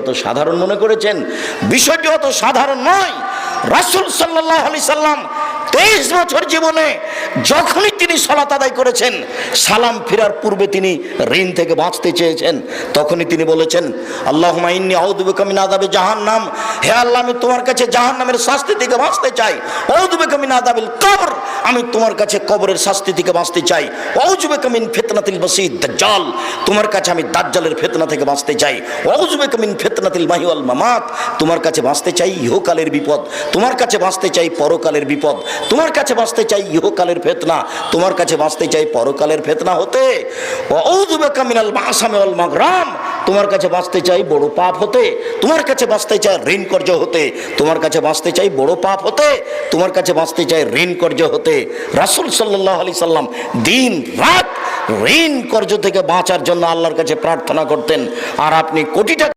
অত সাধারণ মনে করেছেন? বিষয়টি অত সাধারণ নয়। রাসূল সাল্লাল্লাহু আলাইহি সাল্লাম 23 বছর জীবনে যখনই তিনি সালাত আদায় করেছেন, সালাম ফেরার পূর্বে তিনি ঋণ থেকে বাঁচতে চেয়েছেন, তখনই তিনি বলেছেন, আল্লাহুম্মা ইন্নী আউযু বিকা মিন আযাবি জাহান্নাম, হে আল্লাহ আমি তোমার কাছে জাহান্নামের শাস্তি থেকে বাঁচতে চাই। আউযু বিকা মিন আযাবিল কবর, আমি তোমার কাছে কবরের শাস্তি থেকে বাঁচতে চাই। আউযু বিকা মিন ফিতনাতিল মাসিহ দাজ্জাল, তোমার কাছে আমি দাজ্জালের ফিতনা থেকে বাঁচতে চাই। আউযু বিকা মিন ফিতনাতিল মাহি ওয়াল মামাত, তোমার কাছে বাঁচতে চাই ইহকালের বিপদ, তোমার কাছে বাঁচতে চাই পরকালের বিপদ, তোমার কাছে বাঁচতে চাই ইহকালের ফিতনা, তোমার কাছে বাঁচতে চাই পরকালের ফিতনা হতে। আউযু বিকা মিনাল মাসামি ওয়াল মাগরাম, তোমার কাছে বাঁচতে চাই বড় পাপ হতে, তোমার কাছে বাঁচতে চাই ঋণ কর্য হতে, তোমার কাছে বাঁচতে চাই বড় পাপ হতে, তোমার কাছে বাঁচতে চাই ঋণ কর্য হতে। রাসূল সাল্লাল্লাহু আলাইহি সাল্লাম দিন রাত ঋণ কর্য থেকে বাঁচার জন্য আল্লাহর কাছে প্রার্থনা করতেন। আর আপনি কোটি টাকা